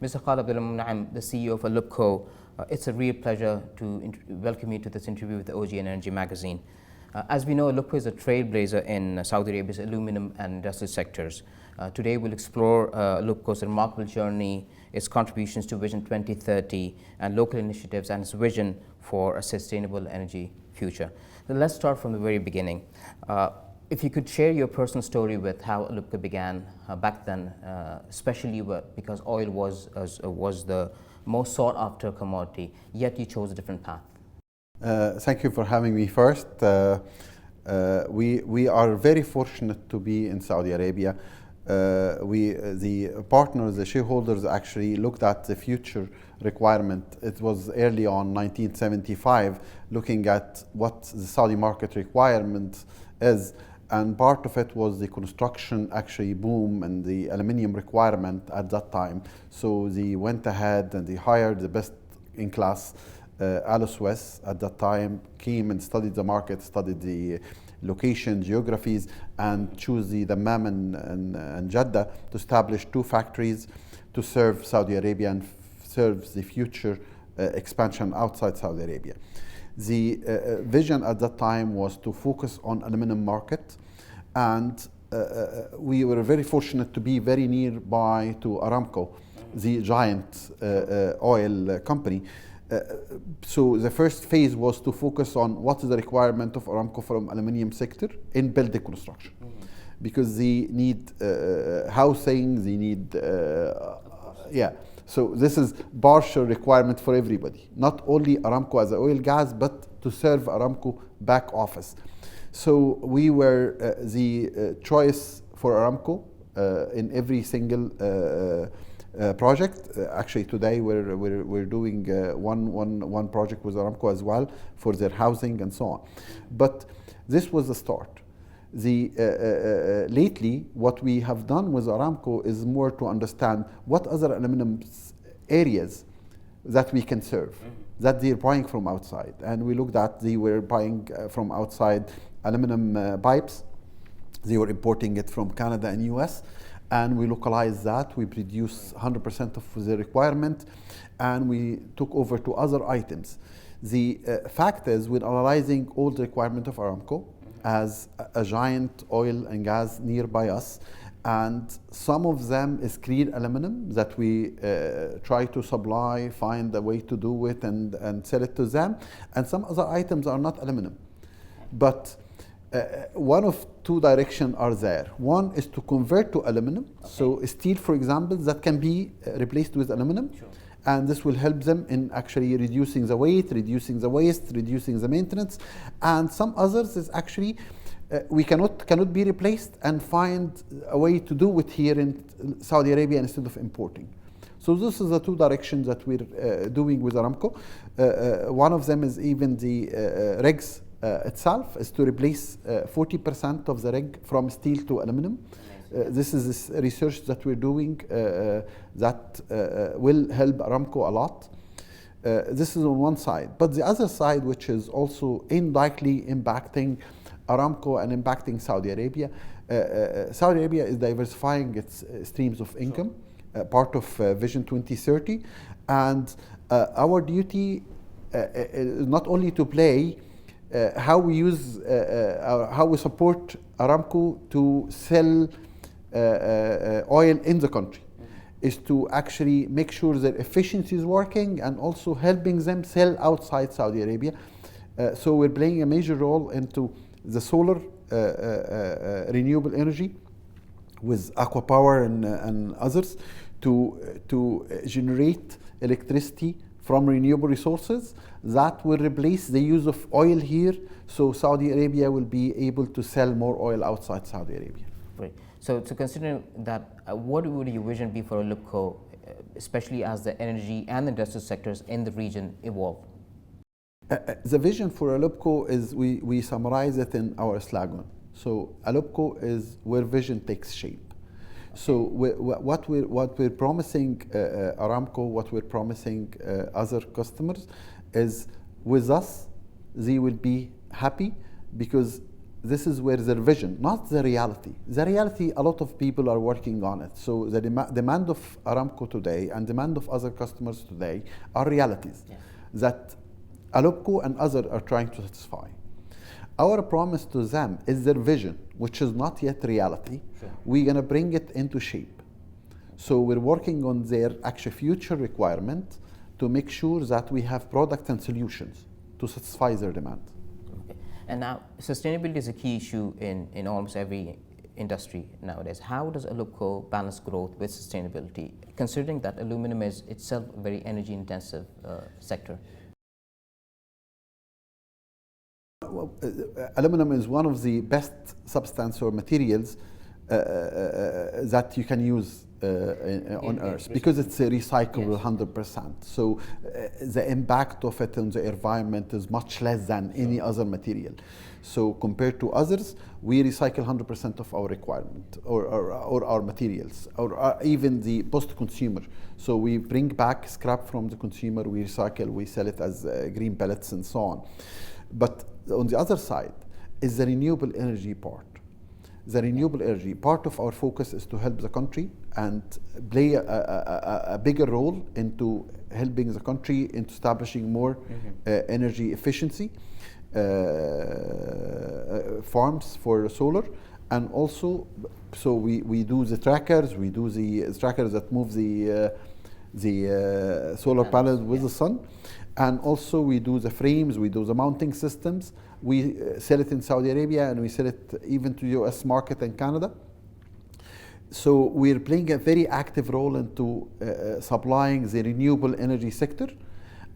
Mr. Khaled Abdel-Moneim, the CEO of ALUPCO, it's a real pleasure to welcome you to this interview with the OGN Energy magazine. As we know, ALUPCO is a trailblazer in Saudi Arabia's aluminum and industrial sectors. Today we'll explore ALUPCO's remarkable journey, its contributions to Vision 2030 and local initiatives, and its vision for a sustainable energy future. So let's start from the very beginning. If you could share your personal story with how ALUPCO began back then, especially because oil was the most sought after commodity, yet you chose a different path. Thank you for having me first. We are very fortunate to be in Saudi Arabia. The partners, the shareholders actually looked at the future requirement. It was early on 1975, looking at what the Saudi market requirement is. And part of it was the construction actually boom and the aluminium requirement at that time. So they went ahead and they hired the best in class ALUPCO at that time, came and studied the market, studied the location, geographies, and chose the Dammam and Jeddah to establish two factories to serve Saudi Arabia and serve the future expansion outside Saudi Arabia. The vision at that time was to focus on aluminum market, and we were very fortunate to be very nearby to Aramco, the giant oil company. So the first phase was to focus on what is the requirement of Aramco from aluminum sector in building construction, because they need housing, they need So this is partial requirement for everybody, not only Aramco as an oil gas, but to serve Aramco back office. So we were the choice for Aramco in every single project. Actually, today we're doing one project with Aramco as well for their housing and so on. But this was the start. Lately, what we have done with Aramco is more to understand what other aluminum areas that we can serve, that they're buying from outside. And we looked at, they were buying from outside aluminum pipes. They were importing it from Canada and US. And we localized that. We produce 100% of the requirement, and we took over to other items. The fact is, we're analyzing all the requirement of Aramco as a giant oil and gas nearby us, and some of them is clear aluminum that we try to supply, find a way to do it and sell it to them, and some other items are not aluminum. But one of two directions are there. One is to convert to aluminum. Okay. So steel, for example, that can be replaced with aluminum. Sure. And this will help them in actually reducing the weight, reducing the waste, reducing the maintenance. And some others is actually we cannot be replaced, and find a way to do it here in Saudi Arabia instead of importing. So this is the two directions that we're doing with Aramco. One of them is even the rigs itself is to replace 40% of the rig from steel to aluminum. This is this research that we're doing that will help Aramco a lot. This is on one side. But the other side, which is also indirectly impacting Aramco and impacting Saudi Arabia, Saudi Arabia is diversifying its streams of income, part of Vision 2030. And our duty is not only to play how we use, how we support Aramco to sell oil in the country, is to actually make sure their efficiency is working and also helping them sell outside Saudi Arabia. So we're playing a major role into the solar renewable energy with Aqua Power and others to generate electricity from renewable resources that will replace the use of oil here, so Saudi Arabia will be able to sell more oil outside Saudi Arabia. Great. So considering that, what would your vision be for ALUPCO, especially as the energy and industrial sectors in the region evolve? The vision for ALUPCO is, we summarize it in our slogan. So ALUPCO is where vision takes shape. So what we're promising Aramco, what we're promising other customers is, with us, they will be happy because this is where their vision, not the reality. The reality, a lot of people are working on it. So the demand of Aramco today and demand of other customers today are realities that ALUPCO and others are trying to satisfy. Our promise to them is their vision, which is not yet reality. We're going to bring it into shape. So we're working on their actual future requirement to make sure that we have products and solutions to satisfy their demand. Okay. And now, sustainability is a key issue in almost every industry nowadays. How does ALUPCO balance growth with sustainability, considering that aluminum is itself a very energy-intensive sector? Aluminum is one of the best substances or materials that you can use on Earth because it's recyclable 100%. So the impact of it on the environment is much less than any other material. So compared to others, we recycle 100% of our requirement or our materials, or even the post-consumer. So we bring back scrap from the consumer, we recycle, we sell it as green pellets and so on. But on the other side is the renewable energy part. The renewable energy, part of our focus is to help the country and play a bigger role into helping the country into establishing more energy efficiency farms for solar. And also, so we do the trackers, we do the trackers that move the solar panels with the sun. And also we do the frames, we do the mounting systems. We sell it in Saudi Arabia and we sell it even to US market and Canada. So we're playing a very active role into supplying the renewable energy sector.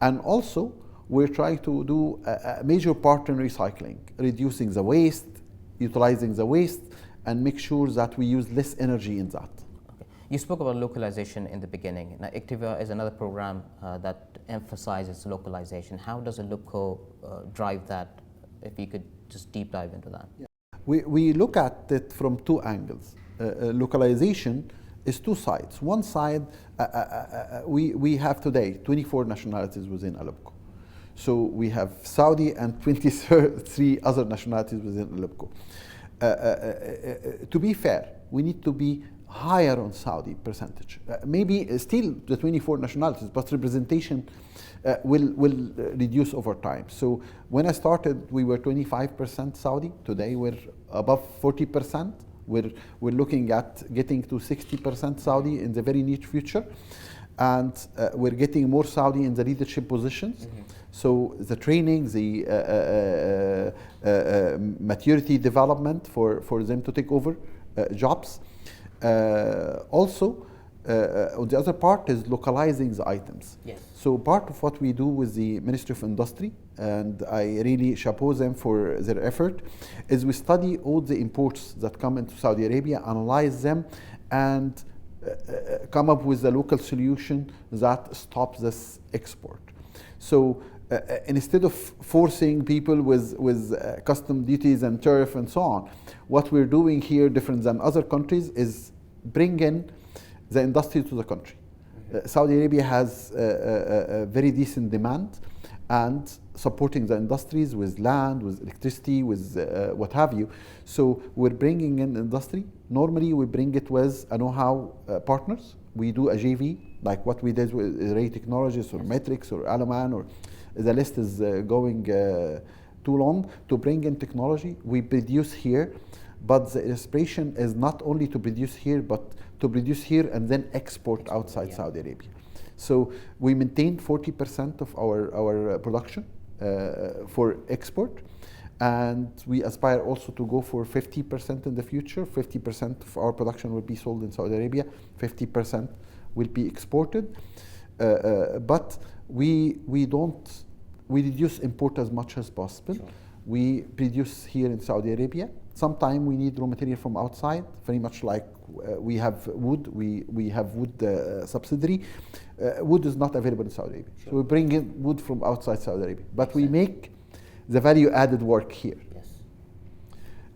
And also we're trying to do a major part in recycling, reducing the waste, utilizing the waste, and make sure that we use less energy in that. You spoke about localization in the beginning. Now, ICTIVA is another program that emphasizes localization. How does ALUPCO drive that? If you could just deep dive into that. Yeah. We look at it from two angles. Localization is two sides. One side, we have today 24 nationalities within ALUPCO. So we have Saudi and 23 other nationalities within ALUPCO. To be fair, we need to be higher on Saudi percentage. Maybe still the 24 nationalities, but representation will reduce over time. So when I started, we were 25% Saudi. Today we're above 40%. We're looking at getting to 60% Saudi in the very near future. And we're getting more Saudi in the leadership positions. So the training, the maturity development for them to take over jobs. Also, on the other part is localizing the items. Yes. So part of what we do with the Ministry of Industry, and I really chapeau them for their effort, is we study all the imports that come into Saudi Arabia, analyze them, and come up with a local solution that stops this export. So instead of forcing people with custom duties and tariff and so on, what we're doing here, different than other countries, is bring in the industry to the country. Saudi Arabia has a very decent demand and supporting the industries with land, with electricity, with what have you. So we're bringing in industry. Normally we bring it with a know-how partners. We do a JV, like what we did with Ray Technologies or Metrix or Alaman, or the list is going too long to bring in technology. We produce here, but the aspiration is not only to produce here, but to produce here and then export outside Saudi Arabia. So we maintain 40% of our production for export, and we aspire also to go for 50% in the future. 50% of our production will be sold in Saudi Arabia, 50% will be exported. But we reduce import as much as possible. Sure. We produce here in Saudi Arabia. Sometimes we need raw material from outside, very much like we have wood. We have wood subsidiary. Wood is not available in Saudi Arabia. Sure. So we bring in wood from outside Saudi Arabia. But we make the value added work here. Yes.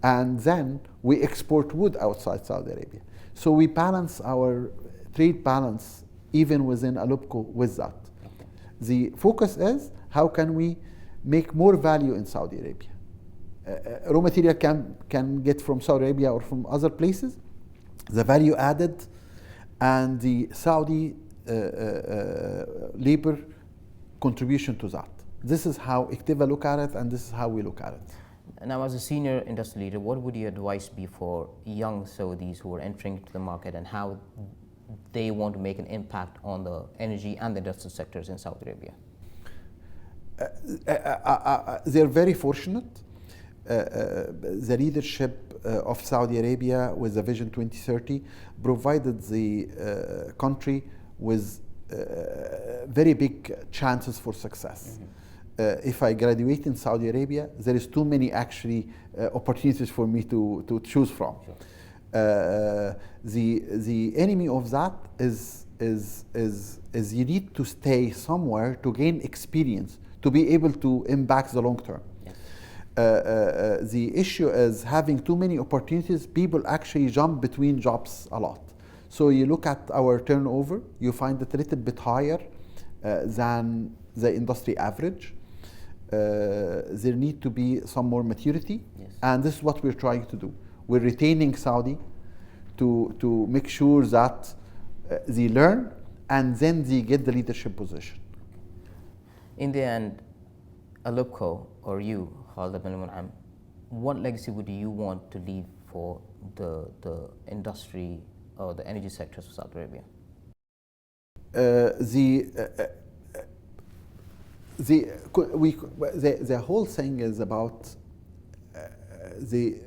And then we export wood outside Saudi Arabia. So we balance our trade balance even within ALUPCO with that. Okay. The focus is how can we make more value in Saudi Arabia raw material can get from Saudi Arabia or from other places, the value added, and the Saudi labor contribution to that. This is how Ictiva look at it, and this is how we look at it. Now, as a senior industry leader, what would your advice be for young Saudis who are entering into the market and how they want to make an impact on the energy and the industrial sectors in Saudi Arabia? They're very fortunate. The leadership of Saudi Arabia with the Vision 2030 provided the country with very big chances for success. If I graduate in Saudi Arabia, there is too many actually opportunities for me to choose from. Sure. The enemy of that is you need to stay somewhere to gain experience to be able to impact the long term. Yes. The issue is having too many opportunities. People actually jump between jobs a lot. So you look at our turnover, you find it a little bit higher than the industry average. There need to be some more maturity, yes. And this is what we're trying to do. We're retaining Saudi to make sure that they learn and then they get the leadership position. In the end, ALUPCO or you, Khaled Abdel-Moneim, what legacy would you want to leave for the industry or the energy sectors of Saudi Arabia? The whole thing is about the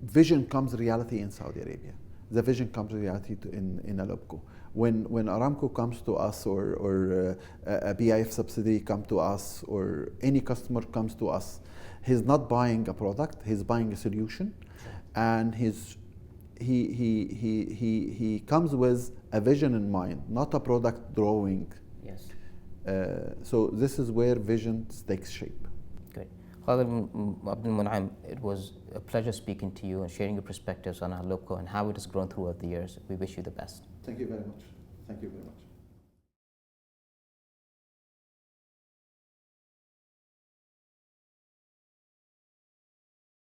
vision comes reality in Saudi Arabia. The vision comes reality in ALUPCO. When Aramco comes to us or a BIF subsidiary come to us or any customer comes to us, he's not buying a product, he's buying a solution, and he comes with a vision in mind, not a product drawing. Yes. So this is where vision takes shape. Great. Khaled Abdel-Moneim, it was a pleasure speaking to you and sharing your perspectives on ALUPCO and how it has grown throughout the years. We wish you the best. Thank you very much. Thank you very much.